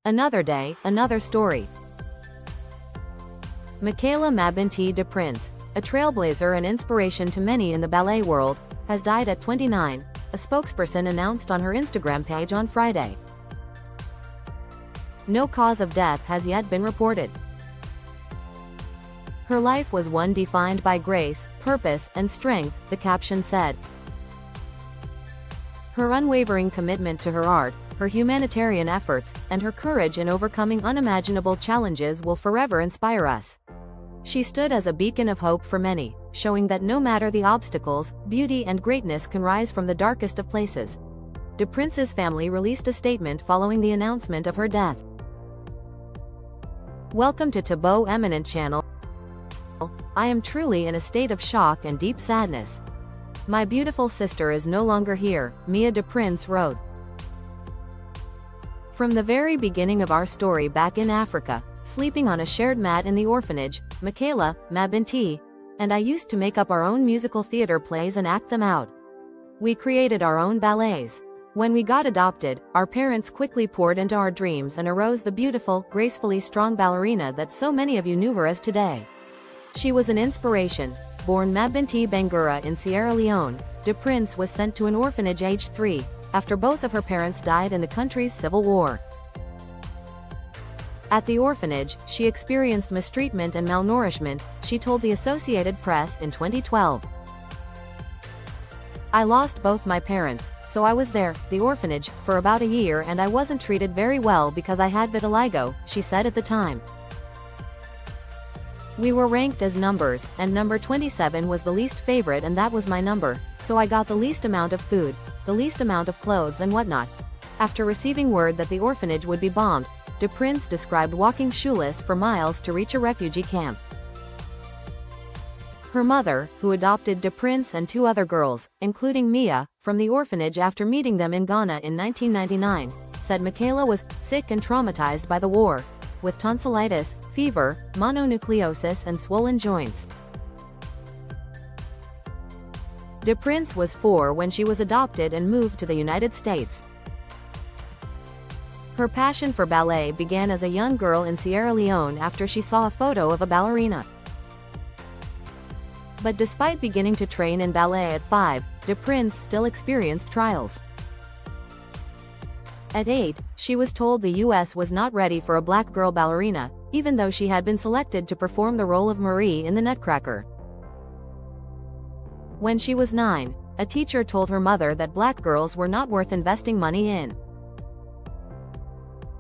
Another day, another story. Michaela DePrince, a trailblazer and inspiration to many in the ballet world, has died at 29, a spokesperson announced on her Instagram page on Friday. No cause of death has yet been reported. Her life was one defined by grace, purpose, and strength, the caption said. Her unwavering commitment to her art, her humanitarian efforts, and her courage in overcoming unimaginable challenges will forever inspire us. She stood as a beacon of hope for many, showing that no matter the obstacles, beauty and greatness can rise from the darkest of places. DePrince's family released a statement following the announcement of her death. Welcome to Tabo Eminent Channel. I am truly in a state of shock and deep sadness. My beautiful sister is no longer here, Mia DePrince wrote. From the very beginning of our story back in Africa, sleeping on a shared mat in the orphanage, Michaela, Mabinti, and I used to make up our own musical theater plays and act them out. We created our own ballets. When we got adopted, our parents quickly poured into our dreams and arose the beautiful, gracefully strong ballerina that so many of you knew her as today. She was an inspiration. Born Mabinti Bangura in Sierra Leone, DePrince was sent to an orphanage aged 3, after both of her parents died in the country's civil war. At the orphanage, she experienced mistreatment and malnourishment, she told the Associated Press in 2012. I lost both my parents, so I was there, the orphanage, for about a year and I wasn't treated very well because I had vitiligo, she said at the time. We were ranked as numbers, and number 27 was the least favorite and that was my number, so I got the least amount of food, the least amount of clothes and whatnot. After receiving word that the orphanage would be bombed, DePrince described walking shoeless for miles to reach a refugee camp. Her mother, who adopted DePrince and 2 other girls, including Mia, from the orphanage after meeting them in Ghana in 1999, said Michaela was sick and traumatized by the war, with tonsillitis, fever, mononucleosis and swollen joints. DePrince was 4 when she was adopted and moved to the United States. Her passion for ballet began as a young girl in Sierra Leone after she saw a photo of a ballerina. But despite beginning to train in ballet at 5, DePrince still experienced trials. At 8, she was told the US was not ready for a black girl ballerina, even though she had been selected to perform the role of Marie in The Nutcracker. When she was 9, a teacher told her mother that black girls were not worth investing money in.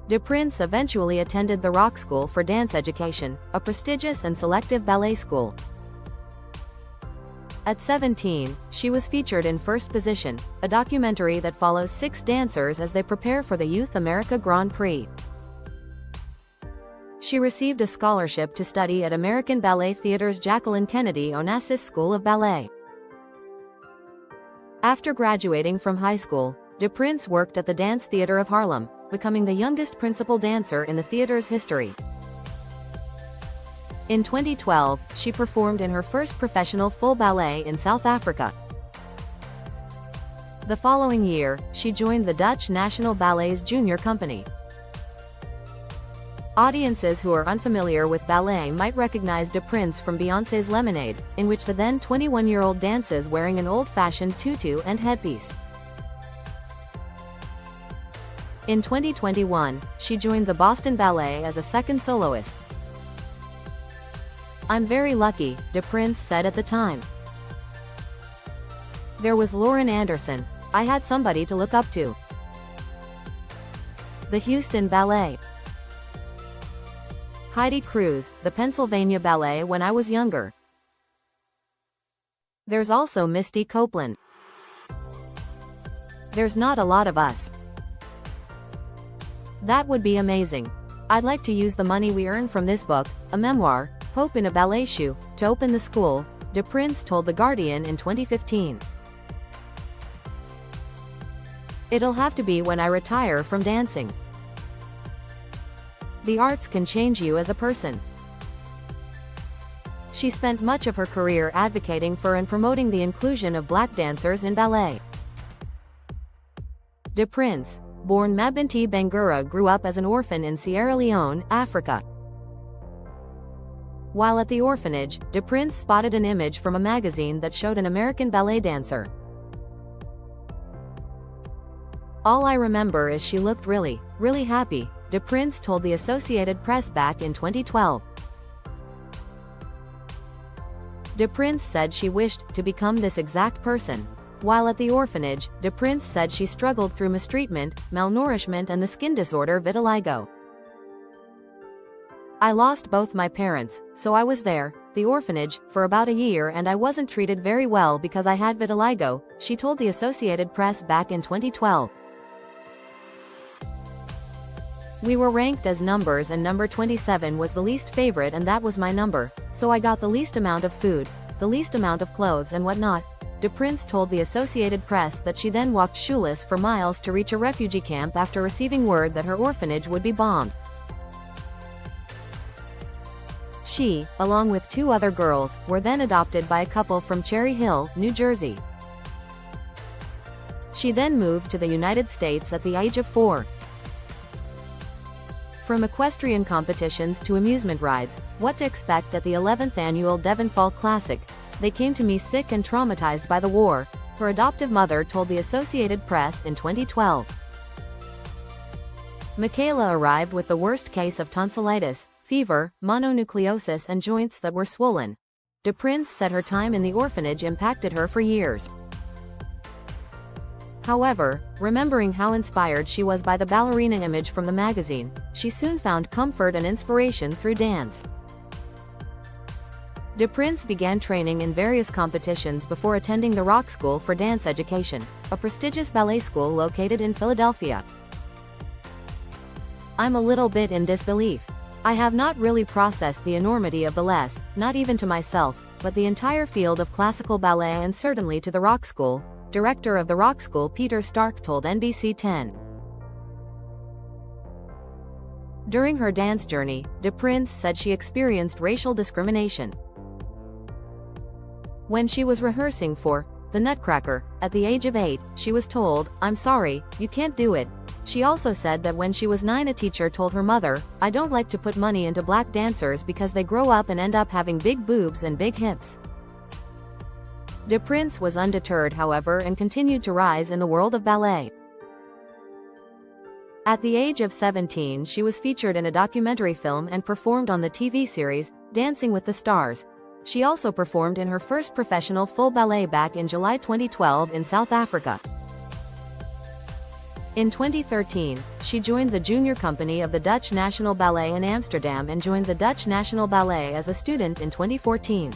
DePrince eventually attended the Rock School for Dance Education, a prestigious and selective ballet school. At 17, she was featured in First Position, a documentary that follows 6 dancers as they prepare for the Youth America Grand Prix. She received a scholarship to study at American Ballet Theater's Jacqueline Kennedy Onassis School of Ballet. After graduating from high school, DePrince worked at the Dance Theatre of Harlem, becoming the youngest principal dancer in the theater's history. In 2012, she performed in her first professional full ballet in South Africa. The following year, she joined the Dutch National Ballet's junior company. Audiences who are unfamiliar with ballet might recognize DePrince from Beyoncé's Lemonade, in which the then 21-year-old dances wearing an old-fashioned tutu and headpiece. In 2021, she joined the Boston Ballet as a second soloist. I'm very lucky, DePrince said at the time. There was Lauren Anderson. I had somebody to look up to. The Houston Ballet. Heidi Cruz, the Pennsylvania Ballet when I was younger. There's also Misty Copeland. There's not a lot of us. That would be amazing. I'd like to use the money we earn from this book, a memoir, Hope in a Ballet Shoe, to open the school, DePrince told The Guardian in 2015. It'll have to be when I retire from dancing. The arts can change you as a person. She spent much of her career advocating for and promoting the inclusion of black dancers in ballet. DePrince, born Mabinti Bangura, grew up as an orphan in Sierra Leone, Africa. While at the orphanage, DePrince spotted an image from a magazine that showed an American ballet dancer. "All I remember is she looked really, really happy," DePrince told the Associated Press back in 2012. DePrince said she wished to become this exact person. While at the orphanage, DePrince said she struggled through mistreatment, malnourishment and the skin disorder vitiligo. "I lost both my parents, so I was there, the orphanage, for about a year and I wasn't treated very well because I had vitiligo," she told the Associated Press back in 2012. "We were ranked as numbers and number 27 was the least favorite and that was my number, so I got the least amount of food, the least amount of clothes and whatnot." DePrince told the Associated Press that she then walked shoeless for miles to reach a refugee camp after receiving word that her orphanage would be bombed. She, along with 2 other girls, were then adopted by a couple from Cherry Hill, New Jersey. She then moved to the United States at the age of 4. From equestrian competitions to amusement rides, what to expect at the 11th annual Devon Fall Classic, "They came to me sick and traumatized by the war," her adoptive mother told the Associated Press in 2012. Michaela arrived with the worst case of tonsillitis, fever, mononucleosis and joints that were swollen. DePrince said her time in the orphanage impacted her for years. However, remembering how inspired she was by the ballerina image from the magazine, she soon found comfort and inspiration through dance. DePrince began training in various competitions before attending the Rock School for Dance Education, a prestigious ballet school located in Philadelphia. "I'm a little bit in disbelief. I have not really processed the enormity of the less, not even to myself, but the entire field of classical ballet and certainly to the Rock School," director of the Rock School Peter Stark told NBC 10. During her dance journey, DePrince said she experienced racial discrimination. When she was rehearsing for The Nutcracker, at the age of 8, she was told, "I'm sorry, you can't do it." She also said that when she was 9 a teacher told her mother, "I don't like to put money into black dancers because they grow up and end up having big boobs and big hips." DePrince was undeterred however and continued to rise in the world of ballet. At the age of 17 she was featured in a documentary film and performed on the TV series, Dancing with the Stars. She also performed in her first professional full ballet back in July 2012 in South Africa. In 2013, she joined the junior company of the Dutch National Ballet in Amsterdam and joined the Dutch National Ballet as a student in 2014.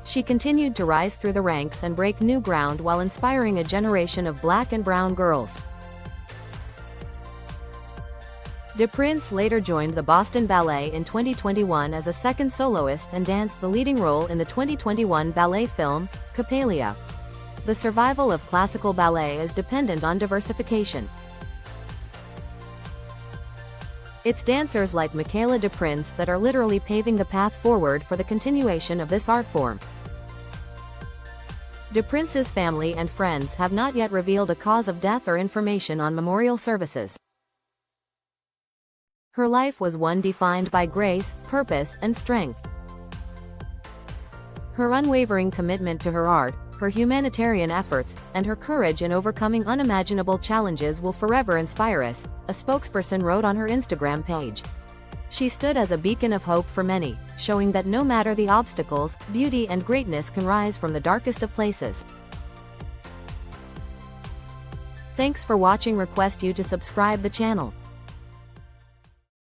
She continued to rise through the ranks and break new ground while inspiring a generation of black and brown girls. DePrince later joined the Boston Ballet in 2021 as a second soloist and danced the leading role in the 2021 ballet film, Coppelia. The survival of classical ballet is dependent on diversification. It's dancers like Michaela DePrince that are literally paving the path forward for the continuation of this art form. DePrince's family and friends have not yet revealed a cause of death or information on memorial services. Her life was one defined by grace, purpose, and strength. Her unwavering commitment to her art, her humanitarian efforts, and her courage in overcoming unimaginable challenges will forever inspire us, a spokesperson wrote on her Instagram page. She stood as a beacon of hope for many, showing that no matter the obstacles, beauty and greatness can rise from the darkest of places. Thanks for watching. Request you to subscribe the channel.